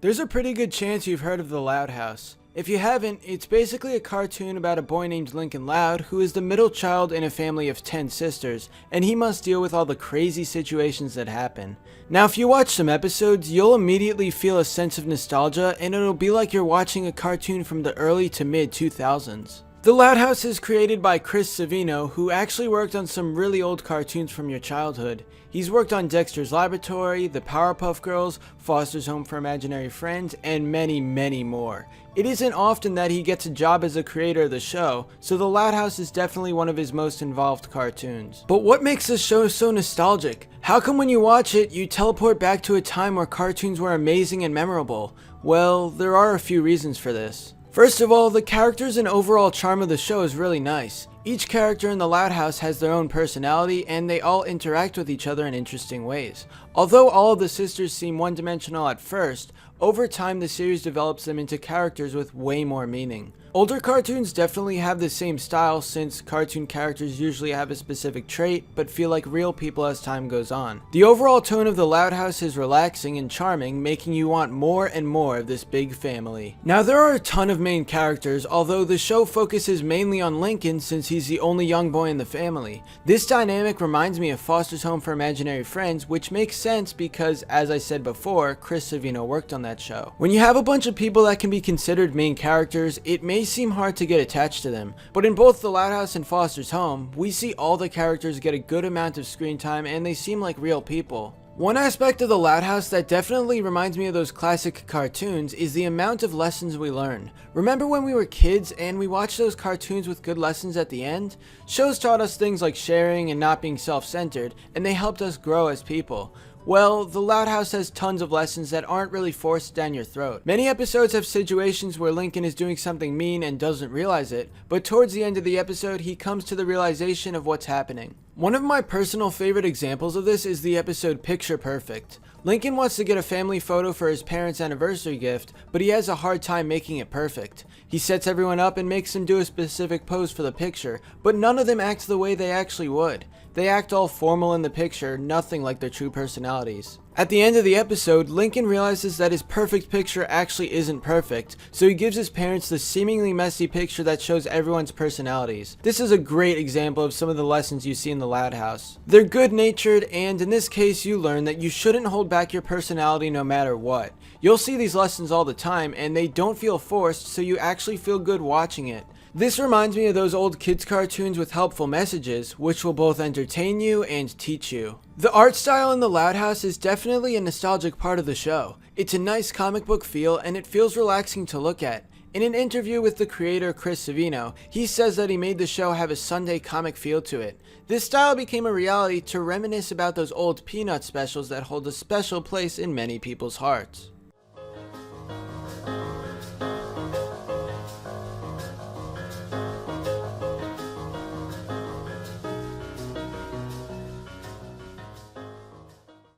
There's a pretty good chance you've heard of The Loud House. If you haven't, it's basically a cartoon about a boy named Lincoln Loud who is the middle child in a family of 10 sisters, and he must deal with all the crazy situations that happen. Now if you watch some episodes, you'll immediately feel a sense of nostalgia, and it'll be like you're watching a cartoon from the early to mid 2000s. The Loud House is created by Chris Savino, who actually worked on some really old cartoons from your childhood. He's worked on Dexter's Laboratory, The Powerpuff Girls, Foster's Home for Imaginary Friends, and many, many more. It isn't often that he gets a job as a creator of the show, so The Loud House is definitely one of his most involved cartoons. But what makes this show so nostalgic? How come when you watch it, you teleport back to a time where cartoons were amazing and memorable? Well, there are a few reasons for this. First of all, the characters and overall charm of the show is really nice. Each character in The Loud House has their own personality, and they all interact with each other in interesting ways. Although all of the sisters seem one-dimensional at first, over time the series develops them into characters with way more meaning. Older cartoons definitely have the same style, since cartoon characters usually have a specific trait, but feel like real people as time goes on. The overall tone of The Loud House is relaxing and charming, making you want more and more of this big family. Now there are a ton of main characters, although the show focuses mainly on Lincoln since he's the only young boy in the family. This dynamic reminds me of Foster's Home for Imaginary Friends, which makes sense because, as I said before, Chris Savino worked on that show. When you have a bunch of people that can be considered main characters, it may seem hard to get attached to them, but in both The Loud House and Foster's Home, we see all the characters get a good amount of screen time and they seem like real people. One aspect of The Loud House that definitely reminds me of those classic cartoons is the amount of lessons we learn. Remember when we were kids and we watched those cartoons with good lessons at the end? Shows taught us things like sharing and not being self-centered, and they helped us grow as people. Well, The Loud House has tons of lessons that aren't really forced down your throat. Many episodes have situations where Lincoln is doing something mean and doesn't realize it, but towards the end of the episode, he comes to the realization of what's happening. One of my personal favorite examples of this is the episode Picture Perfect. Lincoln wants to get a family photo for his parents' anniversary gift, but he has a hard time making it perfect. He sets everyone up and makes them do a specific pose for the picture, but none of them act the way they actually would. They act all formal in the picture, nothing like their true personalities. At the end of the episode, Lincoln realizes that his perfect picture actually isn't perfect, so he gives his parents the seemingly messy picture that shows everyone's personalities. This is a great example of some of the lessons you see in The Loud House. They're good-natured, and in this case you learn that you shouldn't hold back your personality no matter what. You'll see these lessons all the time, and they don't feel forced, so you actually feel good watching it. This reminds me of those old kids cartoons with helpful messages, which will both entertain you and teach you. The art style in The Loud House is definitely a nostalgic part of the show. It's a nice comic book feel, and it feels relaxing to look at. In an interview with the creator Chris Savino, he says that he made the show have a Sunday comic feel to it. This style became a reality to reminisce about those old Peanut specials that hold a special place in many people's hearts.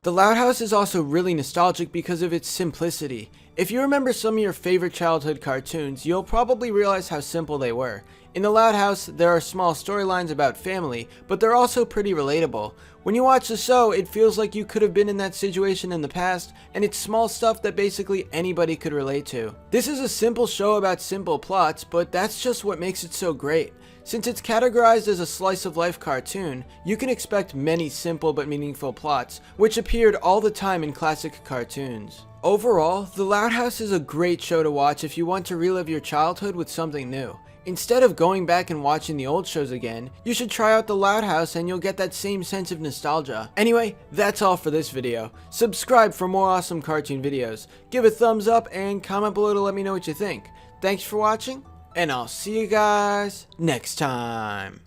The Loud House is also really nostalgic because of its simplicity. If you remember some of your favorite childhood cartoons, you'll probably realize how simple they were. In The Loud House, there are small storylines about family, but they're also pretty relatable. When you watch the show, it feels like you could have been in that situation in the past, and it's small stuff that basically anybody could relate to. This is a simple show about simple plots, but that's just what makes it so great. Since it's categorized as a slice-of-life cartoon, you can expect many simple but meaningful plots, which appeared all the time in classic cartoons. Overall, The Loud House is a great show to watch if you want to relive your childhood with something new. Instead of going back and watching the old shows again, you should try out The Loud House and you'll get that same sense of nostalgia. Anyway, that's all for this video. Subscribe for more awesome cartoon videos. Give a thumbs up and comment below to let me know what you think. Thanks for watching, and I'll see you guys next time.